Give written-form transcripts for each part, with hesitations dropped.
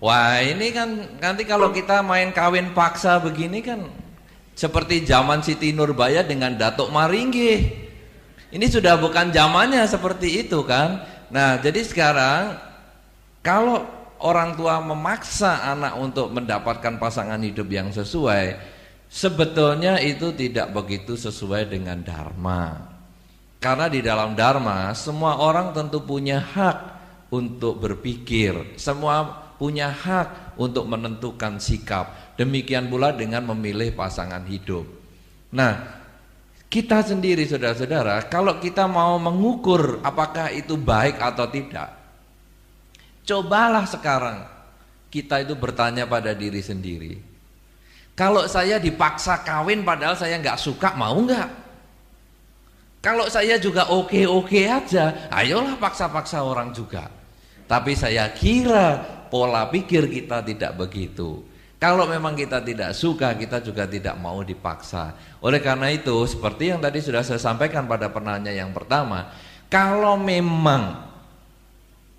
Wah, ini kan nanti kalau kita main kawin paksa begini kan seperti zaman Siti Nurbaya dengan Datuk Maringgi. Ini sudah bukan zamannya seperti itu kan. Nah, jadi sekarang kalau orang tua memaksa anak untuk mendapatkan pasangan hidup yang sesuai, sebetulnya itu tidak begitu sesuai dengan dharma. Karena di dalam dharma semua orang tentu punya hak untuk berpikir, semua punya hak untuk menentukan sikap. Demikian pula dengan memilih pasangan hidup. Nah, kita sendiri saudara-saudara, kalau kita mau mengukur apakah itu baik atau tidak, cobalah sekarang kita itu bertanya pada diri sendiri. Kalau saya dipaksa kawin padahal saya nggak suka, mau nggak? Kalau saya juga oke-oke aja, ayolah paksa-paksa orang juga. Tapi saya kira pola pikir kita tidak begitu. Kalau memang kita tidak suka, kita juga tidak mau dipaksa. Oleh karena itu, seperti yang tadi sudah saya sampaikan pada penanya yang pertama, kalau memang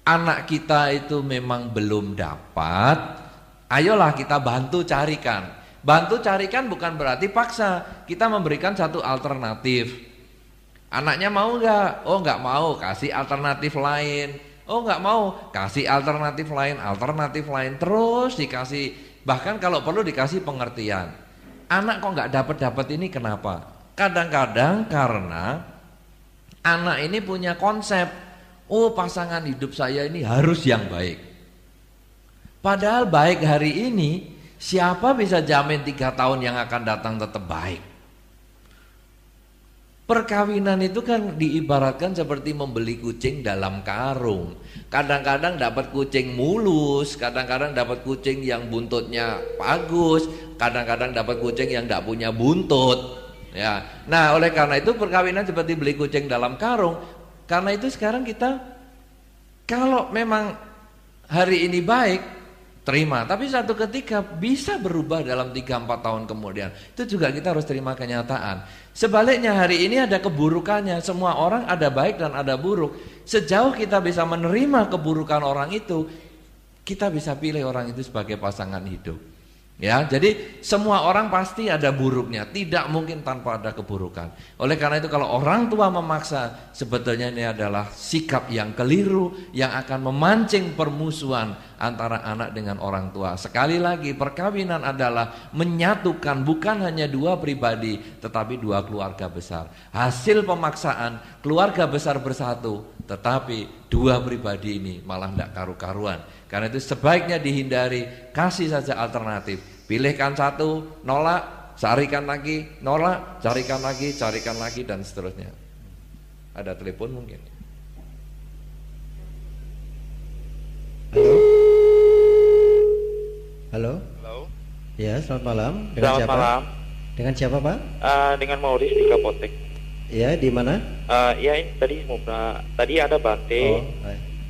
anak kita itu memang belum dapat, ayolah kita bantu carikan. Bantu carikan bukan berarti paksa, kita memberikan satu alternatif. Anaknya mau nggak? Oh nggak mau, kasih alternatif lain. Oh nggak mau, kasih alternatif lain, terus dikasih, bahkan kalau perlu dikasih pengertian. Anak kok nggak dapat ini kenapa? Kadang-kadang karena anak ini punya konsep, oh pasangan hidup saya ini harus yang baik. Padahal baik hari ini, siapa bisa jamin 3 tahun yang akan datang tetap baik? Perkawinan itu kan diibaratkan seperti membeli kucing dalam karung. Kadang-kadang dapat kucing mulus, kadang-kadang dapat kucing yang buntutnya bagus, kadang-kadang dapat kucing yang tidak punya buntut. Ya, nah oleh karena itu perkawinan seperti beli kucing dalam karung. Karena itu sekarang kita kalau memang hari ini baik, terima, tapi satu ketika bisa berubah dalam 3-4 tahun kemudian. Itu juga kita harus terima kenyataan. Sebaliknya hari ini ada keburukannya. Semua orang ada baik dan ada buruk. Sejauh kita bisa menerima keburukan orang itu, kita bisa pilih orang itu sebagai pasangan hidup. Ya, jadi semua orang pasti ada buruknya, tidak mungkin tanpa ada keburukan. Oleh karena itu kalau orang tua memaksa, sebetulnya ini adalah sikap yang keliru yang akan memancing permusuhan antara anak dengan orang tua. Sekali lagi, perkawinan adalah menyatukan bukan hanya 2 pribadi, tetapi 2 keluarga besar. Hasil pemaksaan, keluarga besar bersatu, tetapi 2 pribadi ini malah tidak karu-karuan. Karena itu sebaiknya dihindari, kasih saja alternatif. Pilihkan satu, nolak, carikan lagi, nolak, carikan lagi, dan seterusnya. Ada telepon mungkin? Halo? Halo? Halo. Ya, selamat malam. Dengan Selamat siapa? malam. Dengan siapa, Pak? Dengan Maurice di Kapotek. Ya, di mana? Ya ini tadi ada Bante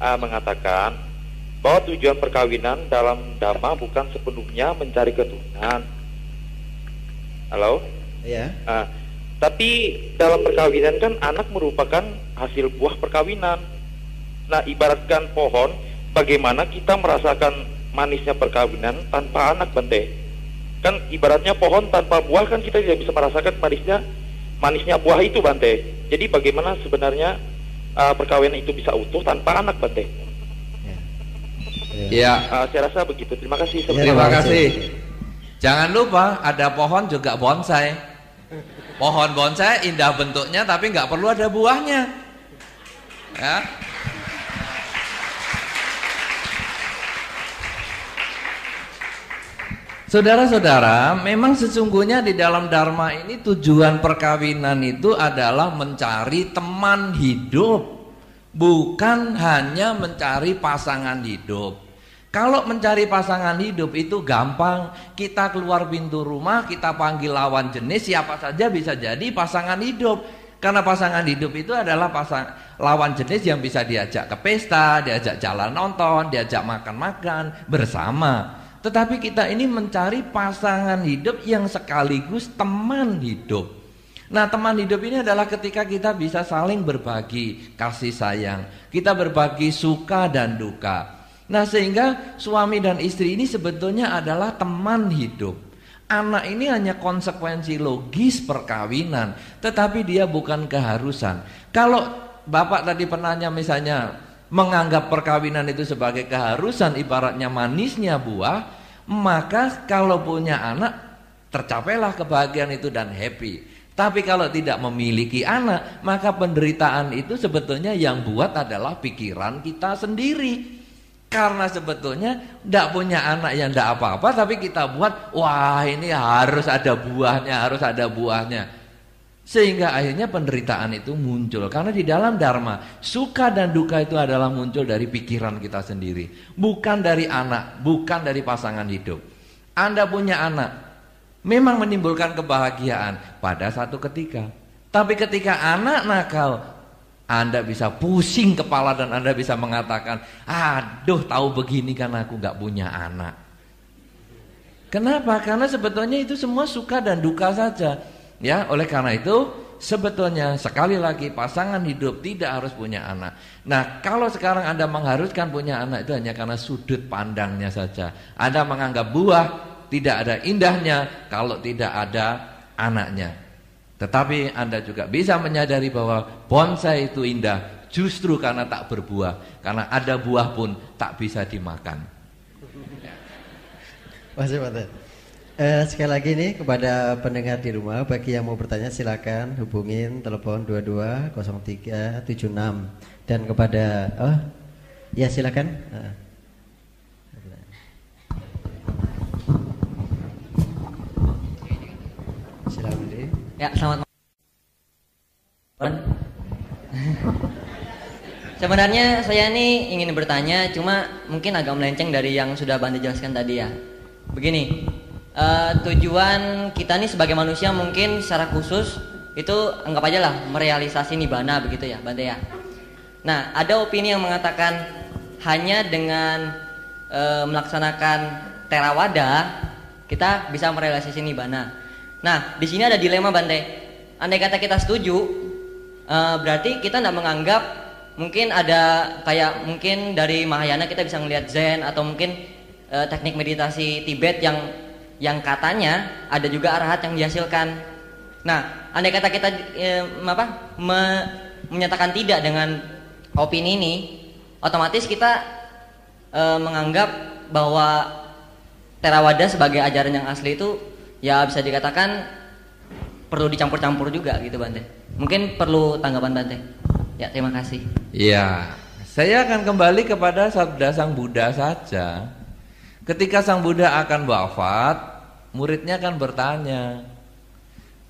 Oh, mengatakan bahwa tujuan perkawinan dalam dhamma bukan sepenuhnya mencari keturunan. Halo? ya. Tapi dalam perkawinan kan anak merupakan hasil buah perkawinan. Nah, ibaratkan pohon, bagaimana kita merasakan manisnya perkawinan tanpa anak, Bante? Kan ibaratnya pohon tanpa buah kan kita tidak bisa merasakan manisnya buah itu, Bante. Jadi bagaimana sebenarnya perkawinan itu bisa utuh tanpa anak, Bante? Ya. Saya rasa begitu. Terima kasih. Terima kasih. Jangan lupa ada pohon juga bonsai. Pohon bonsai indah bentuknya tapi nggak perlu ada buahnya. Ya. Saudara-saudara, memang sesungguhnya di dalam dharma ini tujuan perkawinan itu adalah mencari teman hidup. Bukan hanya mencari pasangan hidup. Kalau mencari pasangan hidup itu gampang. Kita keluar pintu rumah, kita panggil lawan jenis, siapa saja bisa jadi pasangan hidup. Karena pasangan hidup itu adalah lawan jenis yang bisa diajak ke pesta, diajak jalan nonton, diajak makan-makan bersama. Tetapi kita ini mencari pasangan hidup yang sekaligus teman hidup. Nah, teman hidup ini adalah ketika kita bisa saling berbagi kasih sayang, kita berbagi suka dan duka. Nah, sehingga suami dan istri ini sebetulnya adalah teman hidup. Anak ini hanya konsekuensi logis perkawinan, tetapi dia bukan keharusan. Kalau Bapak tadi penanya misalnya menganggap perkawinan itu sebagai keharusan, ibaratnya manisnya buah, maka kalau punya anak tercapailah kebahagiaan itu dan happy. Tapi kalau tidak memiliki anak, maka penderitaan itu sebetulnya yang buat adalah pikiran kita sendiri. Karena sebetulnya tidak punya anak yang tidak apa-apa, tapi kita buat, wah ini harus ada buahnya, harus ada buahnya. Sehingga akhirnya penderitaan itu muncul. Karena di dalam Dharma, suka dan duka itu adalah muncul dari pikiran kita sendiri. Bukan dari anak, bukan dari pasangan hidup. Anda punya anak, memang menimbulkan kebahagiaan pada satu ketika. Tapi ketika anak nakal, Anda bisa pusing kepala dan Anda bisa mengatakan, aduh tahu begini kan aku gak punya anak. Kenapa? Karena sebetulnya itu semua suka dan duka saja. Ya, oleh karena itu sebetulnya sekali lagi pasangan hidup tidak harus punya anak. Nah, kalau sekarang Anda mengharuskan punya anak itu hanya karena sudut pandangnya saja. Anda menganggap buah tidak ada indahnya kalau tidak ada anaknya. Tetapi Anda juga bisa menyadari bahwa bonsai itu indah justru karena tak berbuah. Karena ada buah pun tak bisa dimakan. Masih Pak. Sekali lagi nih kepada pendengar di rumah, bagi yang mau bertanya silakan hubungin telepon 220376. Dan kepada ya silakan. Silakan. Ya, selamat malam. Sebenarnya saya ini ingin bertanya, cuma mungkin agak melenceng dari yang sudah Bante jelaskan tadi ya. Begini, tujuan kita nih sebagai manusia mungkin secara khusus itu anggap aja lah merealisasi nibbana begitu ya Bante ya. Nah, ada opini yang mengatakan hanya dengan melaksanakan theravada kita bisa merealisasi nibbana. Nah, di sini ada dilema Bante. Andai kata kita setuju, berarti kita tidak menganggap mungkin ada kayak mungkin dari Mahayana kita bisa melihat Zen atau mungkin teknik meditasi Tibet yang katanya ada juga arahat yang dihasilkan. Nah, andai kata kita menyatakan tidak dengan opini ini, otomatis kita menganggap bahwa Theravada sebagai ajaran yang asli itu ya bisa dikatakan perlu dicampur-campur juga gitu Bante. Mungkin perlu tanggapan Bante. Ya, terima kasih. Ya, saya akan kembali kepada sabda Sang Buddha saja. Ketika Sang Buddha akan wafat, muridnya akan bertanya,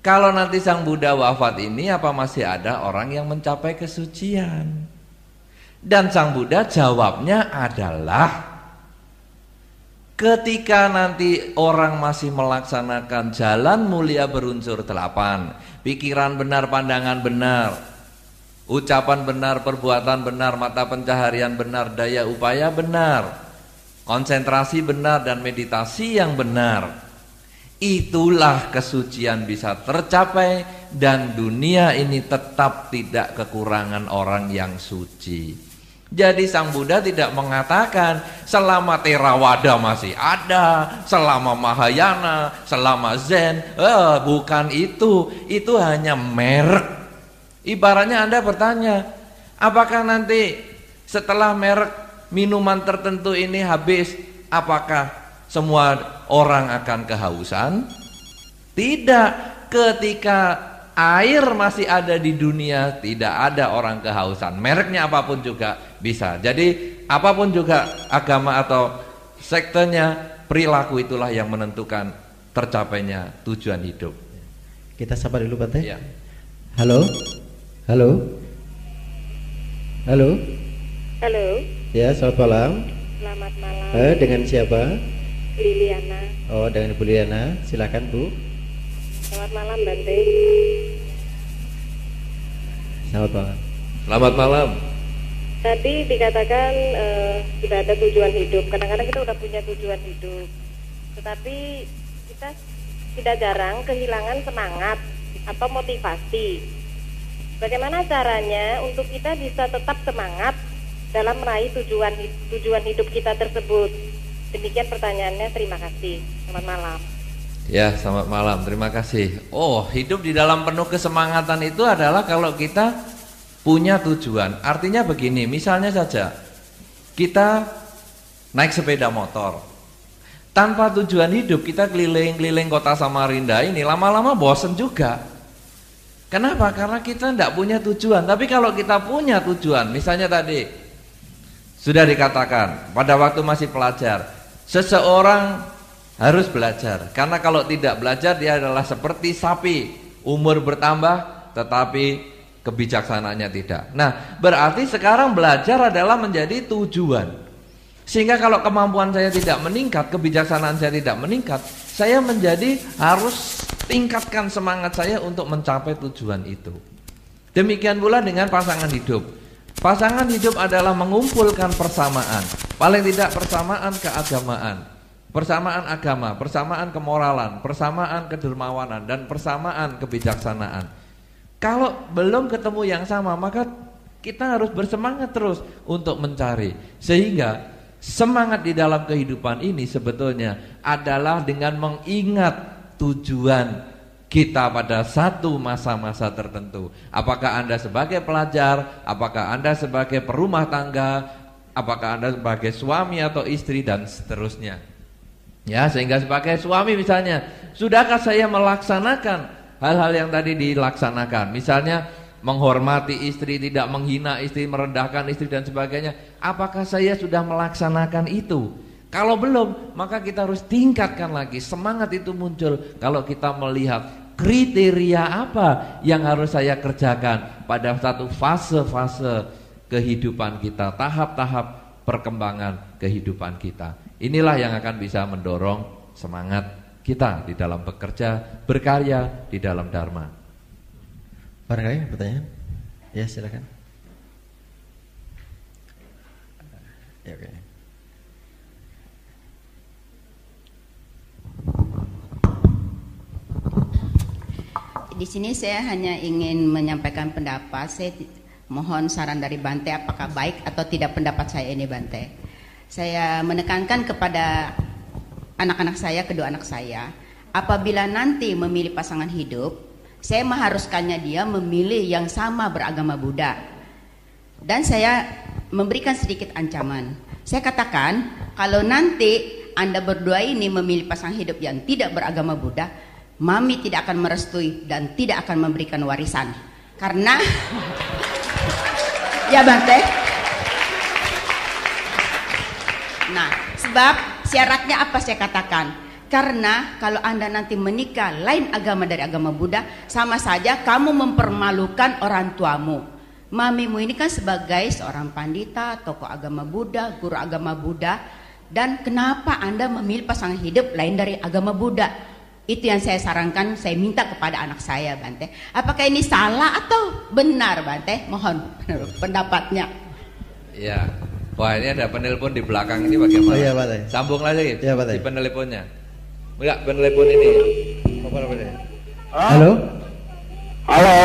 kalau nanti Sang Buddha wafat ini apa masih ada orang yang mencapai kesucian? Dan Sang Buddha jawabnya adalah, ketika nanti orang masih melaksanakan jalan mulia berunsur 8, pikiran benar, pandangan benar, ucapan benar, perbuatan benar, mata pencaharian benar, daya upaya benar, konsentrasi benar, dan meditasi yang benar, itulah kesucian bisa tercapai dan dunia ini tetap tidak kekurangan orang yang suci. Jadi Sang Buddha tidak mengatakan selama Theravada masih ada, selama Mahayana, selama Zen, bukan itu hanya merek. Ibaratnya Anda bertanya, apakah nanti setelah merek minuman tertentu ini habis, apakah semua orang akan kehausan? Tidak. Ketika air masih ada di dunia, tidak ada orang kehausan. Mereknya apapun juga bisa. Jadi apapun juga agama atau sektenya, perilaku itulah yang menentukan tercapainya tujuan hidup. Kita sapa dulu Bante. Ya. Halo. Halo. Halo. Halo. Ya, selamat malam. Selamat malam. Dengan siapa? Liliana. Oh, dengan Bu Liliana. Silakan Bu. Selamat malam Bante. Selamat malam. Selamat malam. Tadi dikatakan tidak ada tujuan hidup. Kadang-kadang kita udah punya tujuan hidup, tetapi kita tidak jarang kehilangan semangat atau motivasi. Bagaimana caranya untuk kita bisa tetap semangat dalam meraih tujuan hidup kita tersebut. Demikian pertanyaannya, terima kasih. Selamat malam. Ya, selamat malam. Terima kasih. Oh, hidup di dalam penuh kesemangatan itu adalah kalau kita punya tujuan. Artinya begini, misalnya saja kita naik sepeda motor. Tanpa tujuan hidup kita keliling-keliling kota Samarinda ini lama-lama bosen juga. Kenapa? Karena kita tidak punya tujuan. Tapi kalau kita punya tujuan, misalnya tadi sudah dikatakan pada waktu masih pelajar, seseorang harus belajar. Karena kalau tidak belajar dia adalah seperti sapi, umur bertambah tetapi kebijaksanaannya tidak. Nah, berarti sekarang belajar adalah menjadi tujuan. Sehingga kalau kemampuan saya tidak meningkat, kebijaksanaan saya tidak meningkat, saya menjadi harus tingkatkan semangat saya untuk mencapai tujuan itu. Demikian pula dengan pasangan hidup. Pasangan hidup adalah mengumpulkan persamaan. Paling tidak persamaan keagamaan, persamaan agama, persamaan kemoralan, persamaan kedermawanan, dan persamaan kebijaksanaan. Kalau belum ketemu yang sama, maka kita harus bersemangat terus untuk mencari. Sehingga semangat di dalam kehidupan ini sebetulnya adalah dengan mengingat tujuan kita pada satu masa-masa tertentu. Apakah Anda sebagai pelajar, apakah Anda sebagai perumah tangga, apakah Anda sebagai suami atau istri, dan seterusnya. Ya, sehingga sebagai suami misalnya, sudahkah saya melaksanakan hal-hal yang tadi dilaksanakan? Misalnya menghormati istri, tidak menghina istri, merendahkan istri dan sebagainya. Apakah saya sudah melaksanakan itu? Kalau belum, maka kita harus tingkatkan lagi. Semangat itu muncul kalau kita melihat kriteria apa yang harus saya kerjakan pada satu fase-fase kehidupan kita, tahap-tahap perkembangan kehidupan kita. Inilah yang akan bisa mendorong semangat kita di dalam bekerja, berkarya di dalam dharma. Barangkali pertanyaan? Ya, silakan. Ya, oke. Di sini saya hanya ingin menyampaikan pendapat. Saya mohon saran dari Bante, apakah baik atau tidak pendapat saya ini, Bante. Saya menekankan kepada anak-anak saya, kedua anak saya, apabila nanti memilih pasangan hidup, saya mengharuskannya dia memilih yang sama beragama Buddha. Dan saya memberikan sedikit ancaman. Saya katakan, kalau nanti Anda berdua ini memilih pasangan hidup yang tidak beragama Buddha, Mami tidak akan merestui dan tidak akan memberikan warisan. Karena ya Bante. Nah, sebab syaratnya apa saya katakan? Karena kalau Anda nanti menikah lain agama dari agama Buddha, sama saja kamu mempermalukan orang tuamu. Mamimu ini kan sebagai seorang pandita, tokoh agama Buddha, guru agama Buddha. Dan kenapa Anda memilih pasangan hidup lain dari agama Buddha? Itu yang saya sarankan, saya minta kepada anak saya, Bante. Apakah ini salah atau benar, Bante? Mohon pendapatnya. Ya, wah ini ada penelpon di belakang ini bagaimana? Oh iya, Bante. Sambung lagi ya, Bante. di penelponnya. Enggak, penelpon ini. Halo? Halo.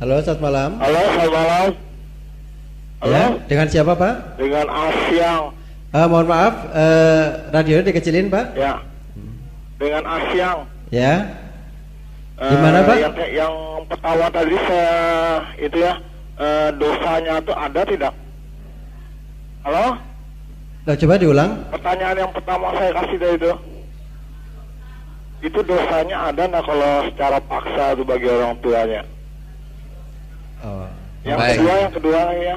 Halo, selamat malam. Halo, selamat malam. Halo. Ya, dengan siapa, Pak? Dengan Asyang. Mohon maaf, radionya dikecilin, Pak. Ya. Dengan Asyang. Ya. Gimana, Pak? Yang pertama tadi saya itu ya, dosanya itu ada tidak? Halo? Coba diulang. Pertanyaan yang pertama saya kasih tadi itu dosanya ada nggak kalau secara paksa itu bagi orang tuanya? Oh. Yang kedua ya.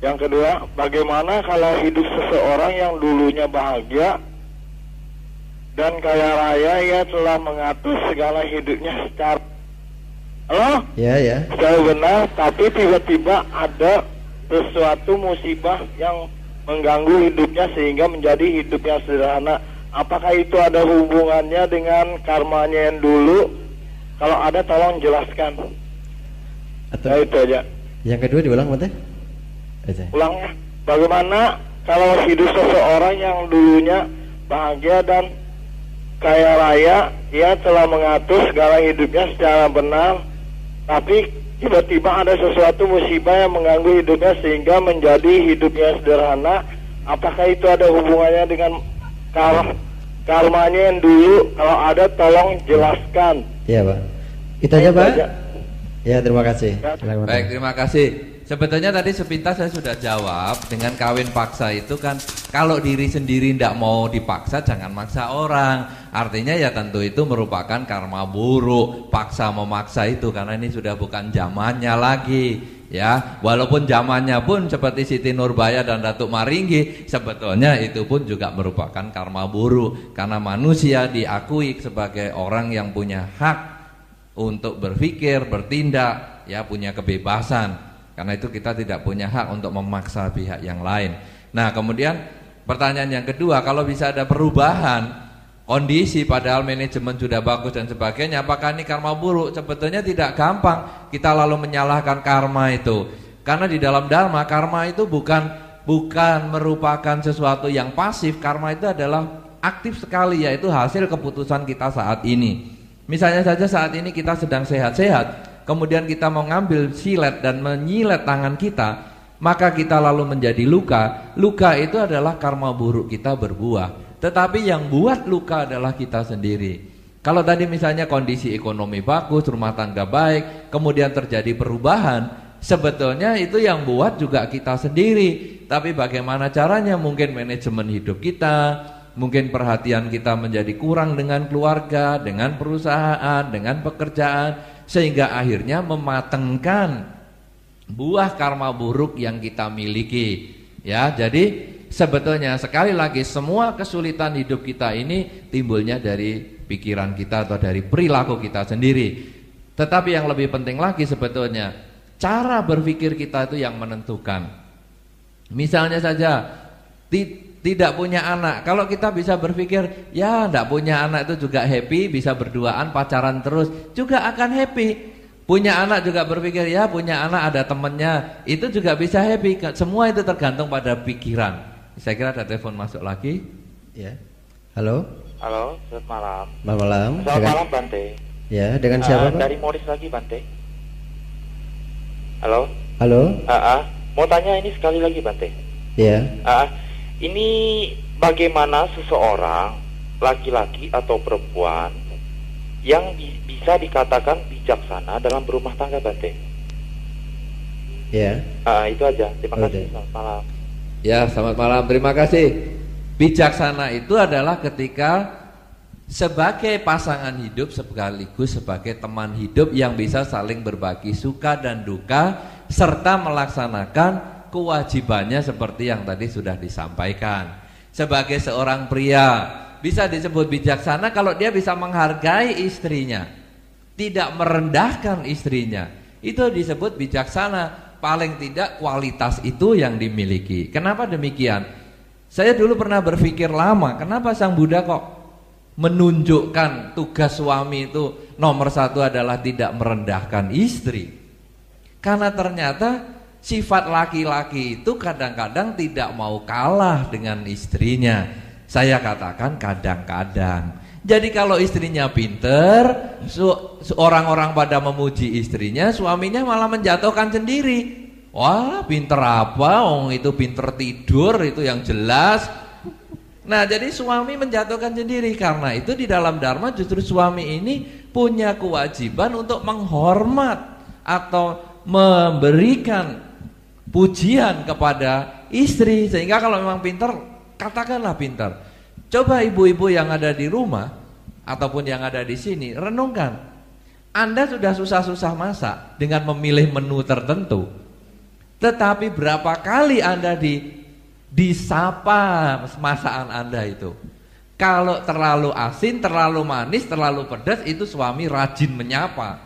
Yang kedua, bagaimana kalau hidup seseorang yang dulunya bahagia dan kaya raya, ia telah mengatur segala hidupnya secara secara benar, tapi tiba-tiba ada sesuatu musibah yang mengganggu hidupnya sehingga menjadi hidupnya sederhana. Apakah itu ada hubungannya dengan karmanya yang dulu? Kalau ada, tolong jelaskan. Atau itu aja. Yang kedua diulang, Bante. Ulangnya, bagaimana kalau hidup seseorang yang dulunya bahagia dan kaya raya, ia telah mengatur segala hidupnya secara benar, tapi tiba-tiba ada sesuatu musibah yang mengganggu hidupnya sehingga menjadi hidupnya sederhana. Apakah itu ada hubungannya dengan karmanya yang dulu? Kalau ada tolong jelaskan. Iya Pak. Itu aja Pak. Ya terima kasih. Baik, terima kasih. Sebetulnya tadi sepintas saya sudah jawab. Dengan kawin paksa itu kan, kalau diri sendiri tidak mau dipaksa, jangan maksa orang. Artinya ya tentu itu merupakan karma buruk. Paksa memaksa itu, karena ini sudah bukan zamannya lagi. Ya, walaupun zamannya pun seperti Siti Nurbaya dan Datuk Maringgi, sebetulnya itu pun juga merupakan karma buruk. Karena manusia diakui sebagai orang yang punya hak untuk berpikir, bertindak, ya punya kebebasan. Karena itu kita tidak punya hak untuk memaksa pihak yang lain. Nah kemudian pertanyaan yang kedua, kalau bisa ada perubahan kondisi padahal manajemen sudah bagus dan sebagainya, apakah ini karma buruk? Sebetulnya tidak gampang kita lalu menyalahkan karma itu. Karena di dalam Dharma, karma itu bukan merupakan sesuatu yang pasif. Karma itu adalah aktif sekali, yaitu hasil keputusan kita saat ini. Misalnya saja saat ini kita sedang sehat-sehat, kemudian kita mau ngambil silet dan menyilet tangan kita, maka kita lalu menjadi luka. Luka itu adalah karma buruk kita berbuah. Tetapi yang buat luka adalah kita sendiri. Kalau tadi misalnya kondisi ekonomi bagus, rumah tangga baik, kemudian terjadi perubahan, sebetulnya itu yang buat juga kita sendiri. Tapi bagaimana caranya? Mungkin manajemen hidup kita, mungkin perhatian kita menjadi kurang dengan keluarga, dengan perusahaan, dengan pekerjaan, sehingga akhirnya mematengkan buah karma buruk yang kita miliki. Ya, jadi sebetulnya sekali lagi semua kesulitan hidup kita ini timbulnya dari pikiran kita atau dari perilaku kita sendiri. Tetapi yang lebih penting lagi sebetulnya cara berpikir kita itu yang menentukan. Misalnya saja tidak punya anak, kalau kita bisa berpikir ya tidak punya anak itu juga happy, bisa berduaan, pacaran terus juga akan happy. Punya anak juga berpikir ya punya anak ada temennya, itu juga bisa happy. Semua itu tergantung pada pikiran. Saya kira ada telepon masuk lagi. Ya. Halo. Halo, selamat malam. Selamat malam. Selamat malam Bante. Ya, dengan siapa Pak? Dari Morris lagi Bante. Halo. Halo. Mau tanya ini sekali lagi Bante. Ya. Ini bagaimana seseorang laki-laki atau perempuan yang bisa dikatakan bijaksana dalam berumah tangga Bante? Ya. Itu aja. Terima kasih. Selamat malam. Ya, selamat malam. Terima kasih. Bijaksana itu adalah ketika sebagai pasangan hidup sekaligus sebagai teman hidup yang bisa saling berbagi suka dan duka serta melaksanakan kewajibannya seperti yang tadi sudah disampaikan. Sebagai seorang pria bisa disebut bijaksana kalau dia bisa menghargai istrinya, tidak merendahkan istrinya. Itu disebut bijaksana. Paling tidak kualitas itu yang dimiliki. Kenapa demikian? Saya dulu pernah berpikir lama, kenapa Sang Buddha kok menunjukkan tugas suami itu nomor satu adalah tidak merendahkan istri. Karena ternyata sifat laki-laki itu kadang-kadang tidak mau kalah dengan istrinya. Saya katakan kadang-kadang. Jadi kalau istrinya pinter, orang-orang pada memuji istrinya, suaminya malah menjatuhkan sendiri. Wah, pinter apa? Itu pinter tidur, itu yang jelas. Nah, jadi suami menjatuhkan sendiri. Karena itu di dalam Dharma justru suami ini punya kewajiban untuk menghormat atau memberikan pujian kepada istri. Sehingga kalau memang pinter, katakanlah pinter. Coba ibu-ibu yang ada di rumah ataupun yang ada di sini renungkan. Anda sudah susah-susah masak dengan memilih menu tertentu. Tetapi berapa kali Anda disapa masakan Anda itu? Kalau terlalu asin, terlalu manis, terlalu pedas, itu suami rajin menyapa.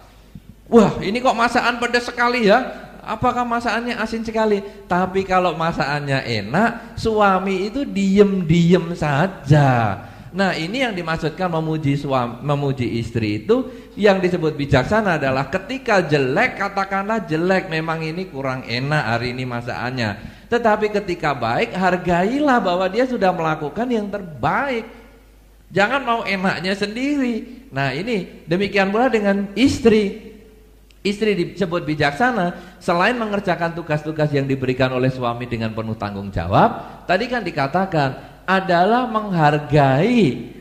Wah, ini kok masakan pedas sekali ya? Apakah masakannya asin sekali? Tapi kalau masakannya enak, suami itu diem-diem saja. Nah, ini yang dimaksudkan memuji istri itu. Yang disebut bijaksana adalah ketika jelek, katakanlah jelek, memang ini kurang enak hari ini masakannya. Tetapi ketika baik, hargailah bahwa dia sudah melakukan yang terbaik. Jangan mau enaknya sendiri. Nah, ini demikian pula dengan istri. Istri disebut bijaksana selain mengerjakan tugas-tugas yang diberikan oleh suami dengan penuh tanggung jawab. Tadi kan dikatakan adalah menghargai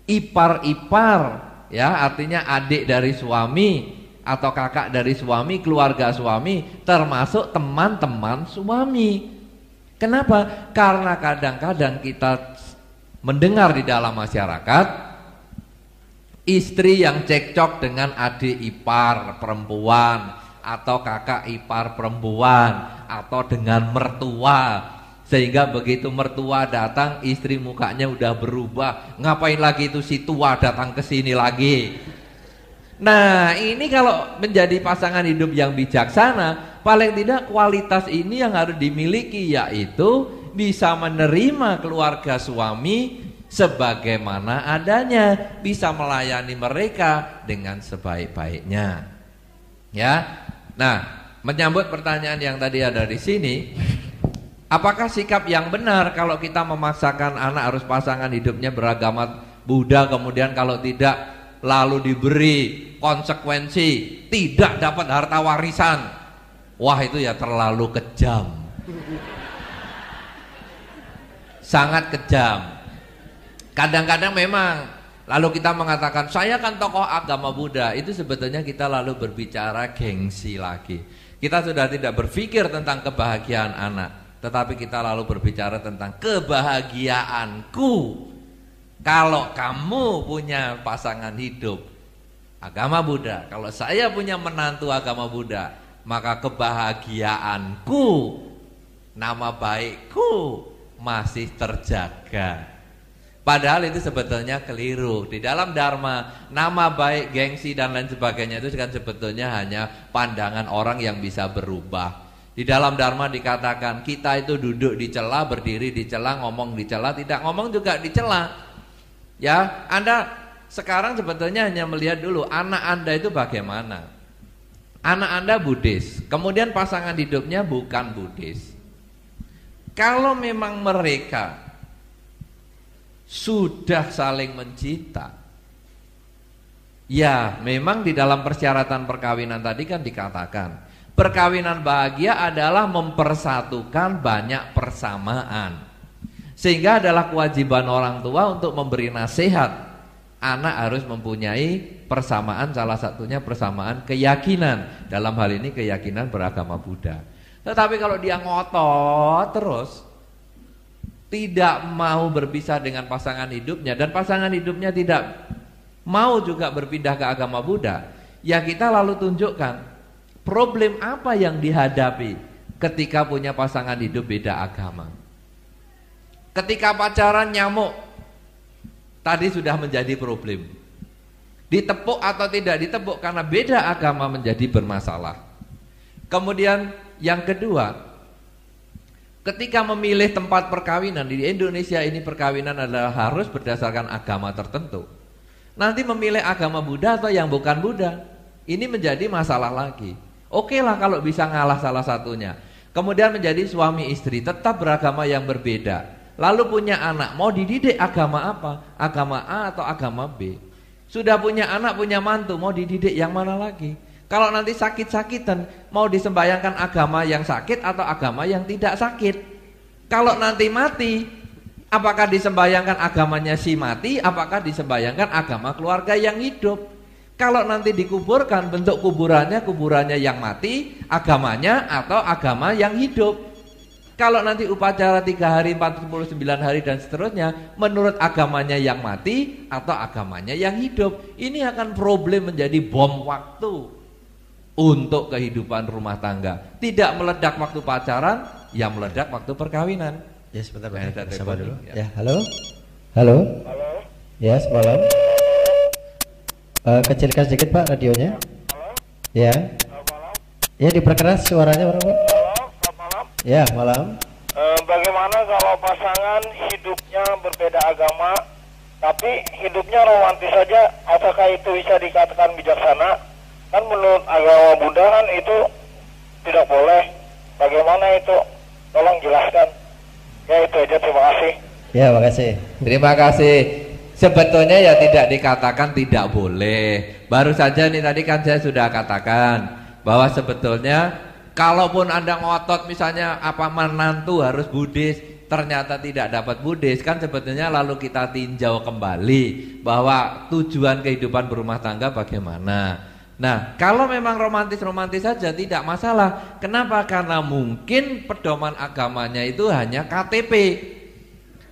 ipar-ipar, ya, artinya adik dari suami atau kakak dari suami, keluarga suami, termasuk teman-teman suami. Kenapa? Karena kadang-kadang kita mendengar di dalam masyarakat istri yang cekcok dengan adik ipar perempuan atau kakak ipar perempuan atau dengan mertua, sehingga begitu mertua datang istri mukanya udah berubah. Ngapain lagi itu si tua datang ke sini lagi? Nah, ini kalau menjadi pasangan hidup yang bijaksana, paling tidak kualitas ini yang harus dimiliki, yaitu bisa menerima keluarga suami sebagaimana adanya, bisa melayani mereka dengan sebaik-baiknya. Ya. Nah, menyambut pertanyaan yang tadi ada di sini, apakah sikap yang benar kalau kita memaksakan anak harus pasangan hidupnya beragama Buddha, kemudian kalau tidak lalu diberi konsekuensi tidak dapat harta warisan? Wah, itu ya terlalu kejam. Sangat kejam. Kadang-kadang memang lalu kita mengatakan saya kan tokoh agama Buddha, itu sebetulnya kita lalu berbicara gengsi lagi. Kita sudah tidak berpikir tentang kebahagiaan anak, tetapi kita lalu berbicara tentang kebahagiaanku. Kalau kamu punya pasangan hidup agama Buddha, kalau saya punya menantu agama Buddha, maka kebahagiaanku, nama baikku masih terjaga. Padahal itu sebetulnya keliru. Di dalam Dharma, nama baik, gengsi dan lain sebagainya itu kan sebetulnya hanya pandangan orang yang bisa berubah. Di dalam Dharma dikatakan kita itu duduk di cela, berdiri di cela, ngomong di cela, tidak ngomong juga di cela. Ya, Anda sekarang sebetulnya hanya melihat dulu anak Anda itu bagaimana. Anak Anda Buddhis, kemudian pasangan hidupnya bukan Buddhis. Kalau memang mereka sudah saling mencinta, ya memang di dalam persyaratan perkawinan tadi kan dikatakan perkawinan bahagia adalah mempersatukan banyak persamaan, sehingga adalah kewajiban orang tua untuk memberi nasihat. Anak harus mempunyai persamaan, salah satunya persamaan keyakinan, dalam hal ini keyakinan beragama Buddha. Tetapi kalau dia ngotot terus, tidak mau berpisah dengan pasangan hidupnya, dan pasangan hidupnya tidak mau juga berpindah ke agama Buddha, ya kita lalu tunjukkan problem apa yang dihadapi ketika punya pasangan hidup beda agama. Ketika pacaran nyamuk, tadi sudah menjadi problem. Ditepuk atau tidak ditepuk karena beda agama menjadi bermasalah. Kemudian yang kedua, ketika memilih tempat perkawinan, di Indonesia ini perkawinan adalah harus berdasarkan agama tertentu. Nanti memilih agama Buddha atau yang bukan Buddha, ini menjadi masalah lagi. Oke lah kalau bisa ngalah salah satunya. Kemudian menjadi suami istri tetap beragama yang berbeda. Lalu punya anak, mau dididik agama apa? Agama A atau agama B? Sudah punya anak, punya mantu, mau dididik yang mana lagi? Kalau nanti sakit-sakitan, mau disembayangkan agama yang sakit atau agama yang tidak sakit? Kalau nanti mati, apakah disembayangkan agamanya si mati, apakah disembayangkan agama keluarga yang hidup? Kalau nanti dikuburkan, bentuk kuburannya yang mati, agamanya atau agama yang hidup? Kalau nanti upacara 3 hari, 49 hari dan seterusnya, menurut agamanya yang mati atau agamanya yang hidup? Ini akan problem menjadi bom waktu untuk kehidupan rumah tangga. Tidak meledak waktu pacaran, ya meledak waktu perkawinan. Ya sebentar Pak, Saya sabar dulu. ya. Ya, halo. Halo. Halo. Ya, semalam. Kecilkan sedikit Pak radionya. Halo. Ya. Malam. Ya, diperkeras suaranya Pak. Halo, selamat malam. Ya, malam. Bagaimana kalau pasangan hidupnya berbeda agama, tapi hidupnya romantis saja, apakah itu bisa dikatakan bijaksana? Kan menurut agama Buddha kan itu tidak boleh. Bagaimana itu? Tolong jelaskan. Ya itu aja, terima kasih. Ya, makasih. Terima kasih. Sebetulnya ya tidak dikatakan tidak boleh. Baru saja nih tadi kan saya sudah katakan, bahwa sebetulnya kalaupun Anda ngotot misalnya apa menantu harus Buddhis, ternyata tidak dapat Buddhis, kan sebetulnya lalu kita tinjau kembali bahwa tujuan kehidupan berumah tangga bagaimana. Nah, kalau memang romantis-romantis saja tidak masalah. Kenapa? Karena mungkin pedoman agamanya itu hanya KTP.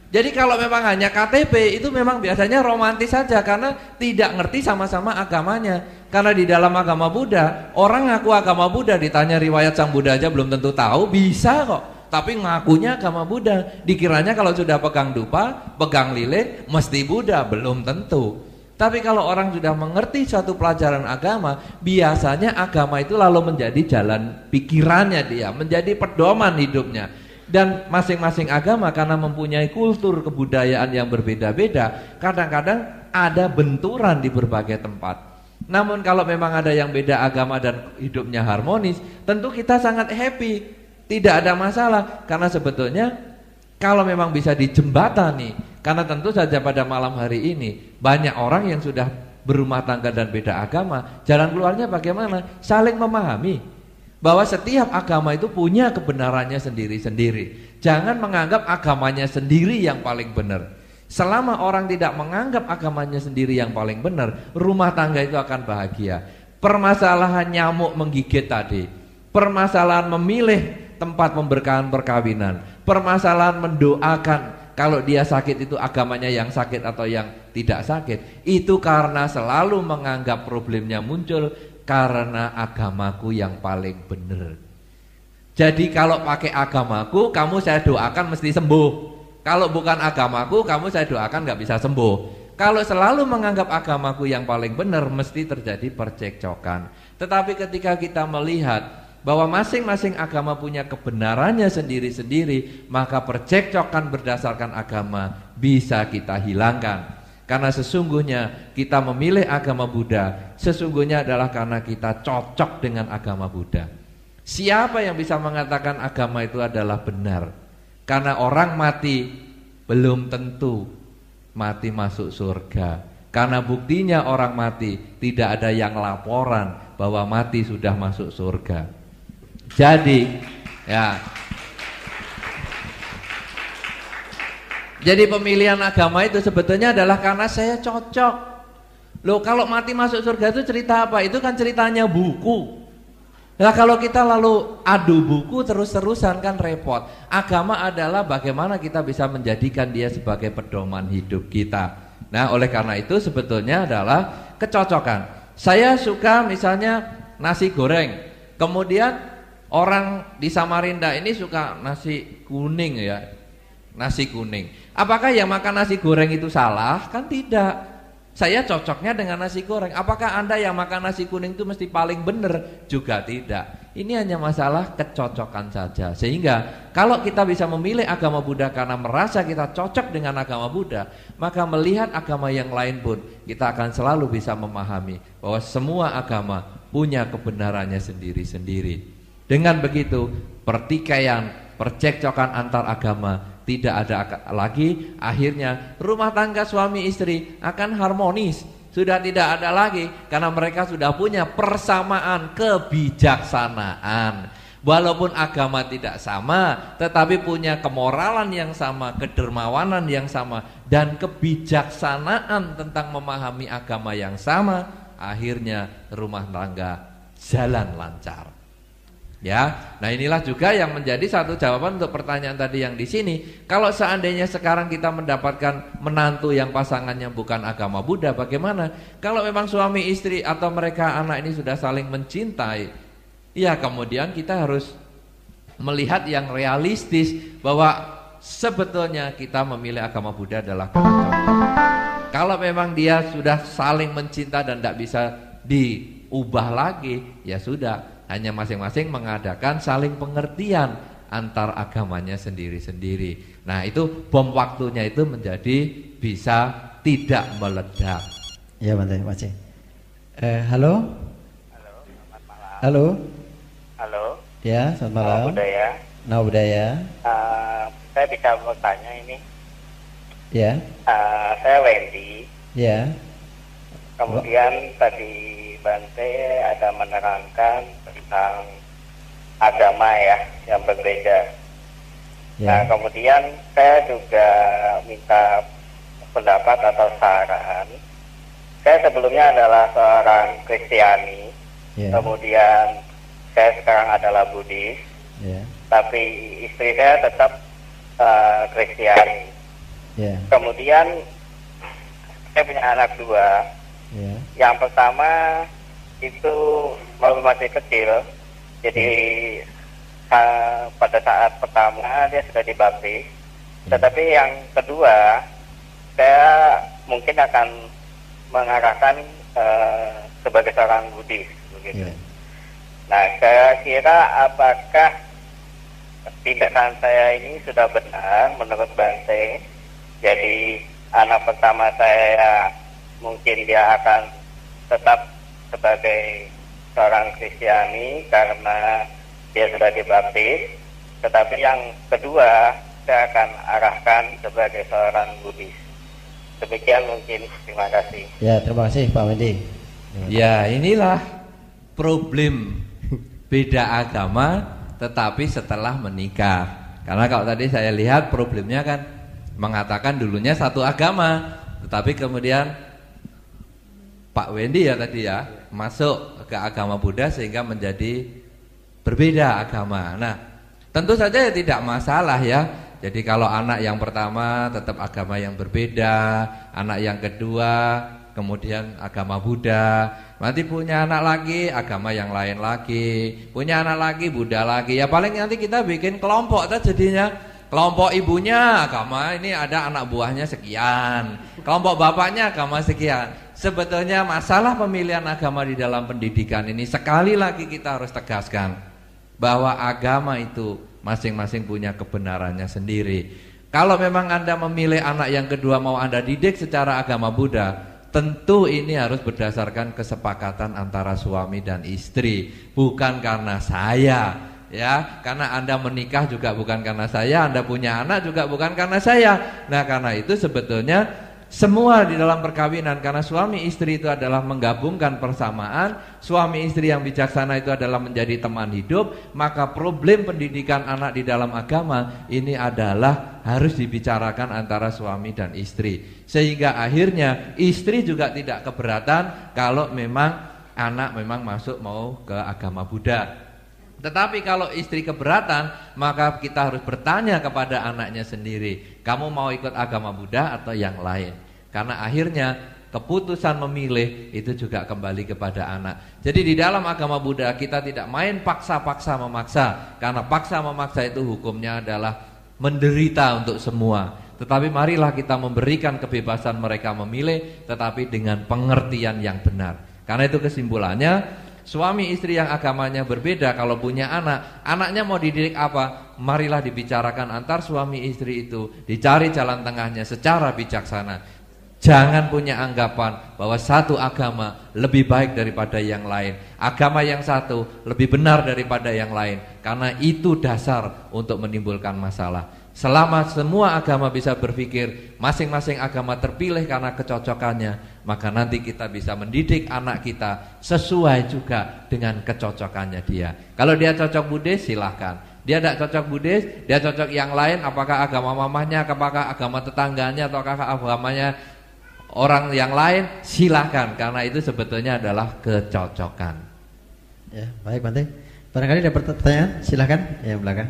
Jadi kalau memang hanya KTP itu memang biasanya romantis saja karena tidak ngerti sama-sama agamanya. Karena di dalam agama Buddha, orang ngaku agama Buddha ditanya riwayat sang Buddha aja belum tentu tahu, bisa kok. Tapi ngakunya agama Buddha. Dikiranya kalau sudah pegang dupa, pegang lilin, mesti Buddha, belum tentu. Tapi kalau orang sudah mengerti suatu pelajaran agama, biasanya agama itu lalu menjadi jalan pikirannya dia, menjadi pedoman hidupnya. Dan masing-masing agama karena mempunyai kultur kebudayaan yang berbeda-beda, kadang-kadang ada benturan di berbagai tempat. Namun kalau memang ada yang beda agama dan hidupnya harmonis, tentu kita sangat happy, tidak ada masalah. Karena sebetulnya kalau memang bisa dijembatani, karena tentu saja pada malam hari ini banyak orang yang sudah berumah tangga dan beda agama, jalan keluarnya bagaimana? Saling memahami bahwa setiap agama itu punya kebenarannya sendiri-sendiri. Jangan menganggap agamanya sendiri yang paling benar. Selama orang tidak menganggap agamanya sendiri yang paling benar, rumah tangga itu akan bahagia. Permasalahan nyamuk menggigit tadi, permasalahan memilih tempat pemberkahan perkawinan, permasalahan mendoakan kalau dia sakit itu agamanya yang sakit atau yang tidak sakit, itu karena selalu menganggap problemnya muncul karena agamaku yang paling benar. Jadi kalau pakai agamaku, kamu saya doakan mesti sembuh. Kalau bukan agamaku, kamu saya doakan nggak bisa sembuh. Kalau selalu menganggap agamaku yang paling benar, mesti terjadi percekcokan. Tetapi ketika kita melihat bahwa masing-masing agama punya kebenarannya sendiri-sendiri, maka percekcokan berdasarkan agama bisa kita hilangkan. Karena sesungguhnya kita memilih agama Buddha, sesungguhnya adalah karena kita cocok dengan agama Buddha. Siapa yang bisa mengatakan agama itu adalah benar? Karena orang mati belum tentu mati masuk surga. Karena buktinya orang mati tidak ada yang laporan bahwa mati sudah masuk surga. Jadi pemilihan agama itu sebetulnya adalah karena saya cocok. Loh, kalau mati masuk surga itu cerita apa? Itu kan ceritanya buku. Nah, kalau kita lalu adu buku terus-terusan kan repot. Agama adalah bagaimana kita bisa menjadikan dia sebagai pedoman hidup kita. Nah, oleh karena itu sebetulnya adalah kecocokan. Saya suka misalnya nasi goreng. Kemudian orang di Samarinda ini suka nasi kuning ya. Nasi kuning. Apakah yang makan nasi goreng itu salah? Kan tidak. Saya cocoknya dengan nasi goreng. Apakah Anda yang makan nasi kuning itu mesti paling benar? Juga tidak. Ini hanya masalah kecocokan saja. Sehingga kalau kita bisa memilih agama Buddha karena merasa kita cocok dengan agama Buddha, maka melihat agama yang lain pun kita akan selalu bisa memahami bahwa semua agama punya kebenarannya sendiri-sendiri. Dengan begitu, pertikaian, percekcokan antar agama tidak ada lagi. Akhirnya rumah tangga suami istri akan harmonis. Sudah tidak ada lagi karena mereka sudah punya persamaan kebijaksanaan. Walaupun agama tidak sama, tetapi punya kemoralan yang sama, kedermawanan yang sama, dan kebijaksanaan tentang memahami agama yang sama. Akhirnya rumah tangga jalan lancar. Ya, nah inilah juga yang menjadi satu jawaban untuk pertanyaan tadi yang di sini. Kalau seandainya sekarang kita mendapatkan menantu yang pasangannya bukan agama Buddha, bagaimana? Kalau memang suami istri atau mereka anak ini sudah saling mencintai, ya kemudian kita harus melihat yang realistis bahwa sebetulnya kita memilih agama Buddha adalah karena cocok. Kalau memang dia sudah saling mencinta dan tidak bisa diubah lagi, ya sudah. Hanya masing-masing mengadakan saling pengertian antar agamanya sendiri-sendiri. Nah itu bom waktunya itu menjadi bisa tidak meledak. Ya Bante, Pak. Halo. Halo, selamat malam. Halo. Halo. Ya, selamat malam. Budaya. Nah, budaya. Saya bisa bertanya ini. Ya. Saya Wendy. Ya. Kemudian tadi Bante ada menerangkan tentang agama ya yang berbeda. Nah, kemudian saya juga minta pendapat atau saran. Saya sebelumnya adalah seorang Kristiani, kemudian saya sekarang adalah Buddhis, tapi istri saya tetap Kristiani. Kemudian saya punya anak dua. Yang pertama itu masih kecil, jadi pada saat pertama dia sudah dibaptis, tetapi yang kedua saya mungkin akan mengarahkan sebagai seorang Buddhis begitu. Nah, saya kira apakah tindakan saya ini sudah benar menurut Bante? Jadi anak pertama saya mungkin dia akan tetap sebagai seorang Kristiani karena dia sudah dibaptis, tetapi yang kedua saya akan arahkan sebagai seorang Buddhis. Demikian mungkin, terima kasih. Ya, terima kasih Pak Wendy. Ya, inilah problem beda agama tetapi setelah menikah. Karena kalau tadi saya lihat problemnya kan mengatakan dulunya satu agama, tetapi kemudian Pak Wendy ya tadi ya masuk ke agama Buddha sehingga menjadi berbeda agama. Nah, tentu saja ya tidak masalah ya. Jadi kalau anak yang pertama tetap agama yang berbeda, anak yang kedua kemudian agama Buddha, nanti punya anak lagi agama yang lain lagi, punya anak lagi Buddha lagi. Ya paling nanti kita bikin kelompok saja jadinya. Kelompok ibunya agama ini ada anak buahnya sekian, kelompok bapaknya agama sekian. Sebetulnya masalah pemilihan agama di dalam pendidikan ini sekali lagi kita harus tegaskan bahwa agama itu masing-masing punya kebenarannya sendiri. Kalau memang Anda memilih anak yang kedua mau Anda didik secara agama Buddha, tentu ini harus berdasarkan kesepakatan antara suami dan istri, bukan karena saya. Ya, karena Anda menikah juga bukan karena saya, Anda punya anak juga bukan karena saya. Nah, karena itu sebetulnya semua di dalam perkawinan, karena suami istri itu adalah menggabungkan persamaan, suami istri yang bijaksana itu adalah menjadi teman hidup, maka problem pendidikan anak di dalam agama ini adalah harus dibicarakan antara suami dan istri. Sehingga akhirnya istri juga tidak keberatan kalau memang anak memang masuk mau ke agama Buddha. Tetapi kalau istri keberatan, maka kita harus bertanya kepada anaknya sendiri, kamu mau ikut agama Buddha atau yang lain? Karena akhirnya keputusan memilih itu juga kembali kepada anak. Jadi di dalam agama Buddha kita tidak main paksa-paksa memaksa, karena paksa memaksa itu hukumnya adalah menderita untuk semua. Tetapi marilah kita memberikan kebebasan mereka memilih, tetapi dengan pengertian yang benar. Karena itu kesimpulannya, suami istri yang agamanya berbeda kalau punya anak, anaknya mau dididik apa? Marilah dibicarakan antar suami istri itu, dicari jalan tengahnya secara bijaksana. Jangan punya anggapan bahwa satu agama lebih baik daripada yang lain, agama yang satu lebih benar daripada yang lain, karena itu dasar untuk menimbulkan masalah. Selama semua agama bisa berpikir masing-masing agama terpilih karena kecocokannya, maka nanti kita bisa mendidik anak kita sesuai juga dengan kecocokannya dia. Kalau dia cocok Buddhis silahkan, dia tidak cocok Buddhis, dia cocok yang lain, apakah agama mamahnya, apakah agama tetangganya, ataukah agamanya orang yang lain, silahkan. Karena itu sebetulnya adalah kecocokan. Ya, baik Bante. Barangkali ada pertanyaan, silahkan yang belakang.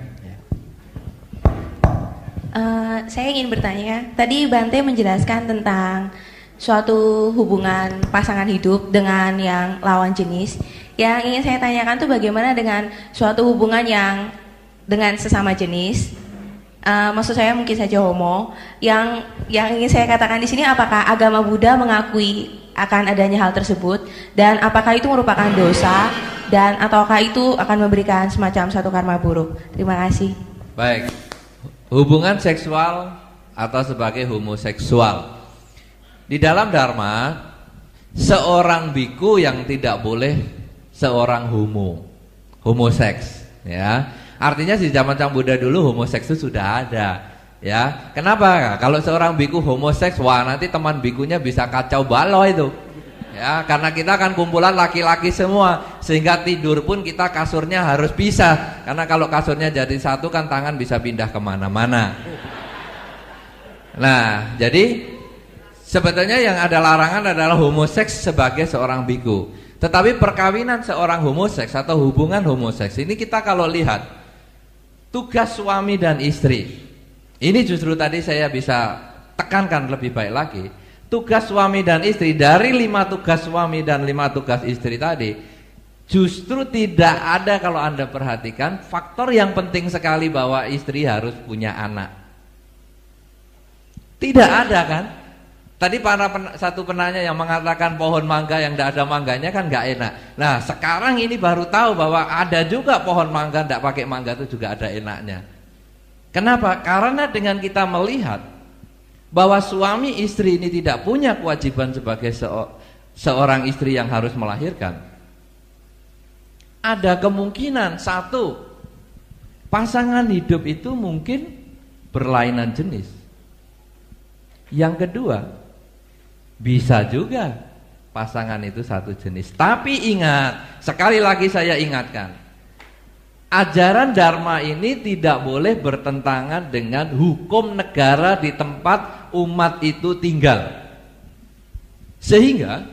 Saya ingin bertanya, tadi Bante menjelaskan tentang suatu hubungan pasangan hidup dengan yang lawan jenis. Yang ingin saya tanyakan tuh bagaimana dengan suatu hubungan yang dengan sesama jenis? Maksud saya mungkin saja homo. Yang ingin saya katakan di sini, apakah agama Buddha mengakui akan adanya hal tersebut, dan apakah itu merupakan dosa, dan ataukah itu akan memberikan semacam satu karma buruk? Terima kasih. Baik. Hubungan seksual atau sebagai homoseksual. Di dalam Dharma, seorang biku yang tidak boleh seorang homoseks, ya. Artinya di zaman Sang Buddha dulu homoseks itu sudah ada, ya. Kenapa? Kalau seorang biku homoseks, wah nanti teman bikunya bisa kacau balau itu. Ya, karena kita kan kumpulan laki-laki semua, sehingga tidur pun kita kasurnya harus pisah. Karena kalau kasurnya jadi satu kan tangan bisa pindah kemana-mana. Nah, jadi sebetulnya yang ada larangan adalah homoseks sebagai seorang biku. Tetapi perkawinan seorang homoseks atau hubungan homoseks ini kita kalau lihat tugas suami dan istri. Ini justru tadi saya bisa tekankan lebih baik lagi. Tugas suami dan istri, dari 5 tugas suami dan 5 tugas istri tadi, justru tidak ada, kalau Anda perhatikan, faktor yang penting sekali bahwa istri harus punya anak. Tidak ada kan? Tadi satu penanya yang mengatakan pohon mangga yang tidak ada mangganya kan nggak enak. Nah sekarang ini baru tahu bahwa ada juga pohon mangga tidak pakai mangga itu juga ada enaknya. Kenapa? Karena dengan kita melihat bahwa suami istri ini tidak punya kewajiban sebagai seorang istri yang harus melahirkan, ada kemungkinan satu, pasangan hidup itu mungkin berlainan jenis. Yang kedua, bisa juga pasangan itu satu jenis. Tapi ingat, sekali lagi saya ingatkan, ajaran Dharma ini tidak boleh bertentangan dengan hukum negara di tempat umat itu tinggal. Sehingga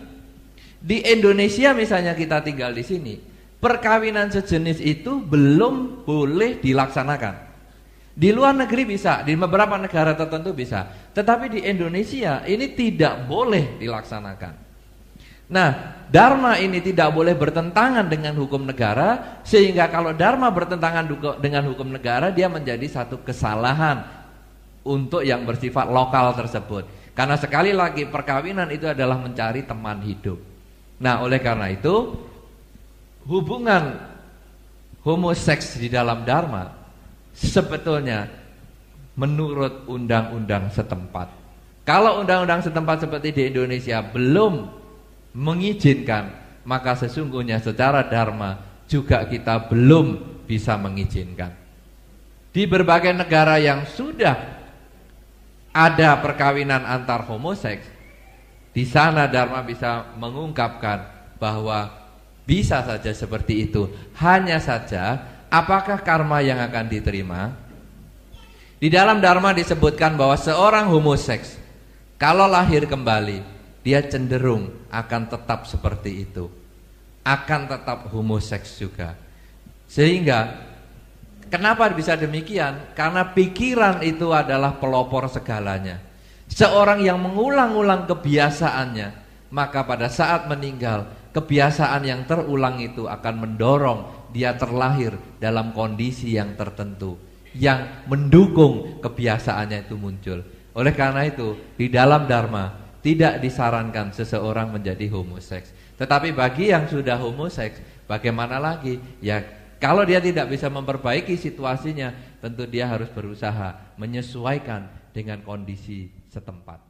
di Indonesia misalnya kita tinggal di sini, perkawinan sejenis itu belum boleh dilaksanakan. Di luar negeri bisa, di beberapa negara tertentu bisa, tetapi di Indonesia ini tidak boleh dilaksanakan. Nah, Dharma ini tidak boleh bertentangan dengan hukum negara, sehingga kalau Dharma bertentangan dengan hukum negara, dia menjadi satu kesalahan untuk yang bersifat lokal tersebut. Karena sekali lagi perkawinan itu adalah mencari teman hidup. Nah, oleh karena itu hubungan homoseks di dalam Dharma sebetulnya menurut undang-undang setempat. Kalau undang-undang setempat seperti di Indonesia belum mengizinkan, maka sesungguhnya secara Dharma juga kita belum bisa mengizinkan. Di berbagai negara yang sudah ada perkawinan antar homoseks, di sana Dharma bisa mengungkapkan bahwa bisa saja seperti itu. Hanya saja apakah karma yang akan diterima? Di dalam Dharma disebutkan bahwa seorang homoseks kalau lahir kembali, dia cenderung akan tetap seperti itu, akan tetap homoseks juga. Sehingga kenapa bisa demikian? Karena pikiran itu adalah pelopor segalanya. Seorang yang mengulang-ulang kebiasaannya, maka pada saat meninggal, kebiasaan yang terulang itu akan mendorong dia terlahir dalam kondisi yang tertentu yang mendukung kebiasaannya itu muncul. Oleh karena itu, di dalam Dharma tidak disarankan seseorang menjadi homoseks. Tetapi bagi yang sudah homoseks, bagaimana lagi? Ya, kalau dia tidak bisa memperbaiki situasinya, tentu dia harus berusaha menyesuaikan dengan kondisi setempat.